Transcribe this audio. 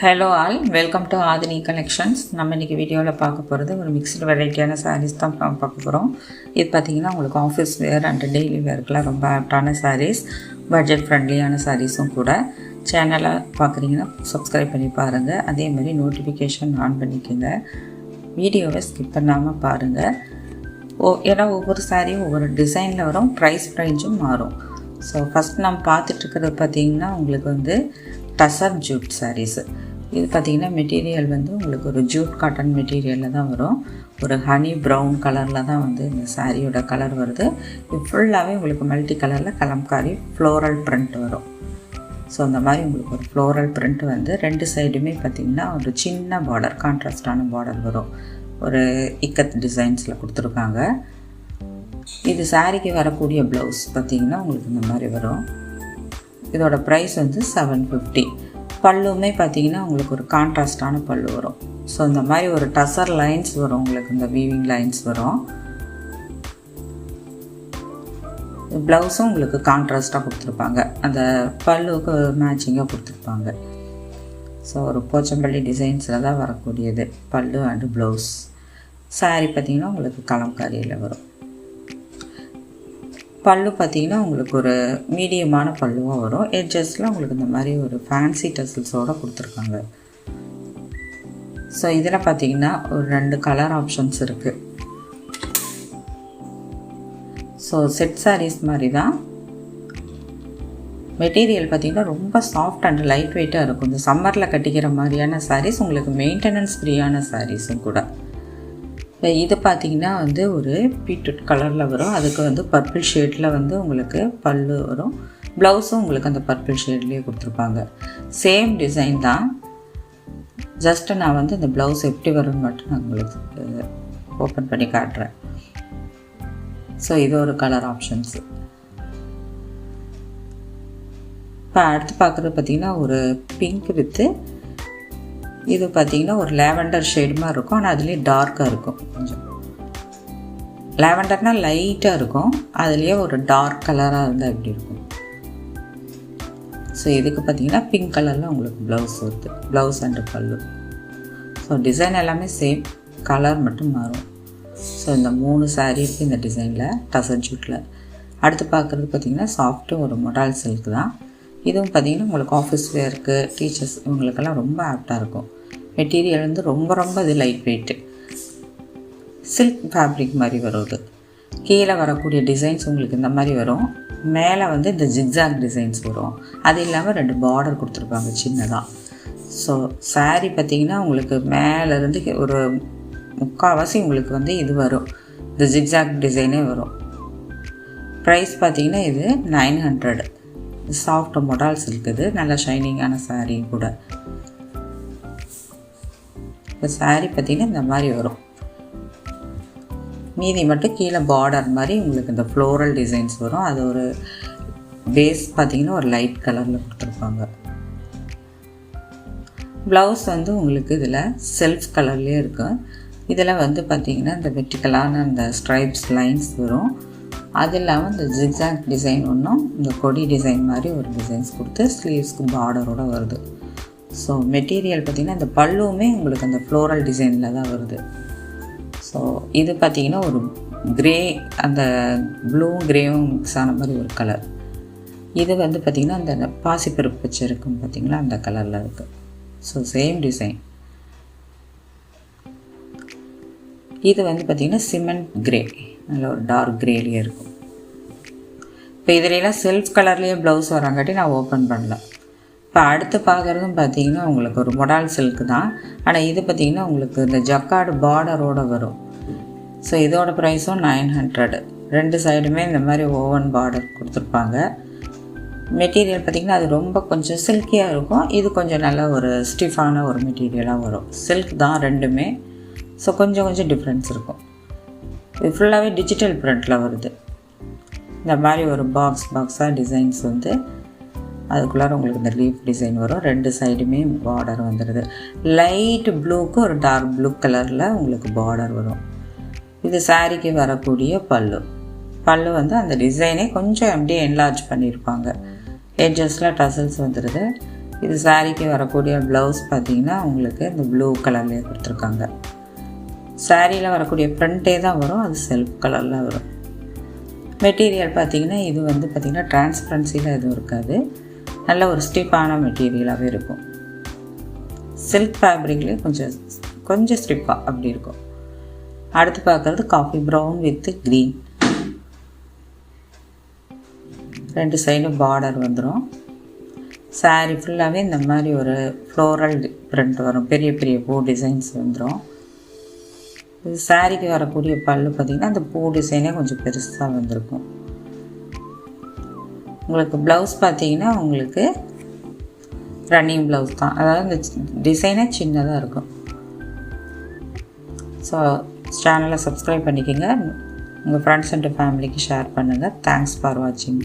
Hello all, welcome to Aadhini collections. நம்ம இன்றைக்கி வீடியோவில் பார்க்க போகிறது ஒரு மிக்ஸ்டு வெரைட்டியான சாரீஸ் தான் பார்க்க போகிறோம். இது பார்த்திங்கன்னா உங்களுக்கு ஆஃபீஸ் வேர் அண்ட் டெய்லி வேர்க்கெலாம் ரொம்ப ஆப்டான சாரீஸ், பட்ஜெட் ஃப்ரெண்ட்லியான சாரீஸும் கூட. சேனலை பார்க்குறீங்கன்னா சப்ஸ்கிரைப் பண்ணி பாருங்கள். அதேமாதிரி நோட்டிஃபிகேஷன் ஆன் பண்ணிக்கோங்க. வீடியோவை ஸ்கிப் பண்ணாமல் பாருங்கள். ஏன்னா ஒவ்வொரு சாரியும் ஒவ்வொரு டிசைனில் வரும், ப்ரைஸ் ரேஞ்சும் மாறும். ஸோ ஃபஸ்ட் நம்ம பார்த்துட்ருக்கிறது பார்த்திங்கன்னா உங்களுக்கு வந்து டசர் ஜூட் சாரீஸு. இது பார்த்திங்கன்னா மெட்டீரியல் வந்து உங்களுக்கு ஒரு ஜூட் காட்டன் மெட்டீரியலில் தான் வரும். ஒரு ஹனி ப்ரௌன் கலரில் தான் வந்து இந்த சாரியோட கலர் வருது. இது ஃபுல்லாகவே உங்களுக்கு மல்டி கலரில் கலம்காரி ஃப்ளோரல் பிரிண்ட் வரும். ஸோ அந்த மாதிரி உங்களுக்கு ஒரு ஃப்ளோரல் பிரிண்ட் வந்து ரெண்டு சைடுமே பார்த்திங்கன்னா ஒரு சின்ன பார்டர், கான்ட்ராஸ்டான பார்டர் வரும். ஒரு இக்கத் டிசைன்ஸில் கொடுத்துருக்காங்க. இது சாரிக்கு வரக்கூடிய ப்ளவுஸ் பார்த்திங்கன்னா உங்களுக்கு இந்த மாதிரி வரும். இதோட ப்ரைஸ் வந்து 750. பல்லுமே பார்த்திங்கன்னா உங்களுக்கு ஒரு கான்ட்ராஸ்டான பல்லு வரும். ஸோ இந்த மாதிரி ஒரு டசர் லைன்ஸ் வரும், உங்களுக்கு இந்த வீவிங் லைன்ஸ் வரும். ப்ளவுஸும் உங்களுக்கு கான்ட்ராஸ்டாக கொடுத்துருப்பாங்க, அந்த பல்லுக்கு மேட்சிங்காக கொடுத்துருப்பாங்க. ஸோ ஒரு போச்சம்பள்ளி டிசைன்ஸில் தான் வரக்கூடியது பல்லு அண்டு ப்ளவுஸ். சாரி பார்த்திங்கன்னா உங்களுக்கு கலம்காரியில் வரும். பல்லு பார்த்திங்கன்னா உங்களுக்கு ஒரு மீடியமான பல்லுவாக வரும். எட்ஜஸில் உங்களுக்கு இந்த மாதிரி ஒரு ஃபேன்சி டசல்ஸோடு கொடுத்துருக்காங்க. ஸோ இதில் பார்த்திங்கன்னா ஒரு 2 கலர் ஆப்ஷன்ஸ் இருக்குது. ஸோ செட் சாரீஸ் மாதிரி தான். மெட்டீரியல் பார்த்திங்கன்னா ரொம்ப சாஃப்ட் அண்ட் லைட் வெயிட்டாக இருக்கும். இந்த சம்மரில் கட்டிக்கிற மாதிரியான சாரீஸ், உங்களுக்கு மெயின்டெனன்ஸ் ஃப்ரீயான சாரீஸும் கூட. இப்போ இது பார்த்திங்கன்னா வந்து ஒரு பீட்ரூட் கலரில் வரும். அதுக்கு வந்து பர்பிள் ஷேடில் வந்து உங்களுக்கு பல்லு வரும். ப்ளவுஸும் உங்களுக்கு அந்த பர்பிள் ஷேட்லேயே கொடுத்துருப்பாங்க. சேம் டிசைன் தான். ஜஸ்ட்டு நான் வந்து இந்த ப்ளவுஸ் எப்படி வரும்னு மட்டும் நான் உங்களுக்கு ஓப்பன் பண்ணி காட்டுறேன். ஸோ இது ஒரு கலர் ஆப்ஷன்ஸு. இப்போ அடுத்து பார்க்குறது பார்த்திங்கன்னா ஒரு பிங்க் வித்து, இது பார்த்திங்கன்னா ஒரு லேவெண்டர் ஷேடு மாதிரி இருக்கும். ஆனால் அதுலேயே டார்க்காக இருக்கும். கொஞ்சம் லேவெண்டர்னால் லைட்டாக இருக்கும், அதுலேயே ஒரு டார்க் கலராக இருந்தால் எப்படி இருக்கும். ஸோ இதுக்கு பார்த்திங்கன்னா பிங்க் கலரில் உங்களுக்கு ப்ளவுஸ் வருது, ப்ளவுஸ் அண்டு பல்லு. ஸோ டிசைன் எல்லாமே சேம், கலர் மட்டும் மாறும். ஸோ இந்த 3 சாரீ இருக்குது இந்த டிசைனில் டசர் ஜூட்டில். அடுத்து பார்க்குறது பார்த்திங்கன்னா சாஃப்ட்டு ஒரு மொடால் சில்க் தான். இதுவும் பார்த்திங்கன்னா உங்களுக்கு ஆஃபீஸ் வேருக்கு, டீச்சர்ஸ் இவங்களுக்கெல்லாம் ரொம்ப ஆப்டாக இருக்கும். மெட்டீரியல் வந்து ரொம்ப இது லைட் வெயிட்டு, சில்க் ஃபேப்ரிக் மாதிரி வரும். இது கீழே வரக்கூடிய டிசைன்ஸ் உங்களுக்கு இந்த மாதிரி வரும். மேலே வந்து இந்த ஜிக்ஸாக் டிசைன்ஸ் வரும். அது இல்லாமல் 2 பார்டர் கொடுத்துருப்பாங்க சின்னதாக. ஸோ சாரீ பார்த்திங்கன்னா உங்களுக்கு மேலேருந்து ஒரு 3/4 உங்களுக்கு வந்து இது வரும், இந்த ஜிக்ஸாக் டிசைனே வரும். ப்ரைஸ் பார்த்திங்கன்னா இது 900. சாஃப்ட் மொடால் சில்க், இது நல்ல ஷைனிங்கான சாரீ கூட. இப்போ சாரீ பார்த்திங்கன்னா இந்த மாதிரி வரும். மீதி மட்டும் கீழே பார்டர் மாதிரி உங்களுக்கு இந்த ஃப்ளோரல் டிசைன்ஸ் வரும். அது ஒரு பேஸ் பார்த்திங்கன்னா ஒரு லைட் கலரில் கொடுத்துருப்பாங்க. ப்ளவுஸ் வந்து உங்களுக்கு இதில் செல்ஃப் கலர்லேயே இருக்கும். இதில் வந்து பார்த்திங்கன்னா இந்த வெர்டிகலான அந்த ஸ்ட்ரைப்ஸ் லைன்ஸ் வரும். அது இல்லாமல் இந்த ஜிக்ஸாக் டிசைன் ஒன்றும் இந்த கொடி டிசைன் மாதிரி ஒரு டிசைன்ஸ் கொடுத்து ஸ்லீவ்ஸ்க்கு பார்டரோடு வருது. ஸோ மெட்டீரியல் பார்த்திங்கன்னா இந்த பல்லுவுமே உங்களுக்கு அந்த ஃப்ளோரல் டிசைனில் தான் வருது. ஸோ இது பார்த்திங்கன்னா ஒரு க்ரே, அந்த ப்ளூ க்ரேவும் மிக்ஸ் ஆன மாதிரி ஒரு கலர். இது வந்து பார்த்திங்கன்னா அந்த பாசிப்பருப்பு வச்சு இருக்கும் பார்த்திங்களா, அந்த கலரில் இருக்குது. So same design. இது வந்து பார்த்திங்கன்னா சிமெண்ட் க்ரே, நல்ல ஒரு டார்க் க்ரேலேயே இருக்கும். இப்போ இதிலெல்லாம் செல்ஃப் கலர்லேயே ப்ளவுஸ் வராங்காட்டி நான் ஓப்பன் பண்ணல. இப்போ அடுத்து பார்க்குறதும் பார்த்திங்கன்னா உங்களுக்கு ஒரு மொடால் சில்க் தான். ஆனால் இது பார்த்திங்கன்னா உங்களுக்கு இந்த ஜக்கார்டு பார்டரோடு வரும். ஸோ இதோட ப்ரைஸும் 900. 2 சைடுமே இந்த மாதிரி ஓவன் பார்டர் கொடுத்துருப்பாங்க. மெட்டீரியல் பார்த்திங்கன்னா அது ரொம்ப கொஞ்சம் சில்கியாக இருக்கும். இது கொஞ்சம் நல்ல ஒரு ஸ்டிஃபான ஒரு மெட்டீரியலாக வரும். சில்க் தான் ரெண்டுமே. ஸோ கொஞ்சம் டிஃப்ரென்ஸ் இருக்கும். இது ஃபுல்லாகவே டிஜிட்டல் பிரிண்டில் வருது. இந்த மாதிரி ஒரு பாக்ஸாக டிசைன்ஸ் வந்து அதுக்குள்ளார உங்களுக்கு இந்த லீஃப் டிசைன் வரும். 2 சைடுமே பார்டர் வந்துடுது. லைட் ப்ளூக்கு ஒரு டார்க் ப்ளூ கலரில் உங்களுக்கு பார்டர் வரும். இது சாரீக்கு வரக்கூடிய பல்லு வந்து அந்த டிசைனே கொஞ்சம் அப்படியே என்லார்ஜ் பண்ணியிருப்பாங்க. எட்ஜஸில் டசல்ஸ் வந்துடுது. இது சாரீக்கு வரக்கூடிய ப்ளவுஸ் பார்த்திங்கன்னா உங்களுக்கு இந்த ப்ளூ கலர்லேயே கொடுத்துருக்காங்க. சாரியில் வரக்கூடிய ப்ரிண்ட்டே தான் வரும், அது செல்ஃப் கலரில் வரும். மெட்டீரியல் பார்த்திங்கன்னா இது வந்து பார்த்திங்கன்னா டிரான்ஸ்பரன்சியில் எதுவும் இருக்காது, நல்ல ஒரு ஸ்டிப்பான மெட்டீரியலாகவே இருக்கும். சில்க் ஃபேப்ரிக்லேயே கொஞ்சம் ஸ்டிப்பாக அப்படி இருக்கும். அடுத்து பார்க்குறது காஃபி ப்ரௌன் வித் க்ரீன். 2 சைடும் பார்டர் வந்துடும். சாரீ ஃபுல்லாகவே இந்த மாதிரி ஒரு ஃப்ளோரல் பிரிண்ட் வரும், பெரிய பெரிய பூ டிசைன்ஸ் வந்துடும். இது சாரீக்கு வரக்கூடிய பல்லு பார்த்திங்கன்னா அந்த பூ டிசைனே கொஞ்சம் பெருசாக வந்திருக்கும். உங்களுக்கு ப்ளவுஸ் பார்த்திங்கன்னா உங்களுக்கு ரன்னிங் ப்ளவுஸ் தான், அதாவது இந்த டிசைனே சின்னதாக இருக்கும். ஸோ சேனலை சப்ஸ்கிரைப் பண்ணிக்கோங்க, உங்கள் ஃப்ரெண்ட்ஸ் அண்ட் ஃபேமிலிக்கு ஷேர் பண்ணுங்கள். தேங்க்ஸ் ஃபார் வாட்சிங்.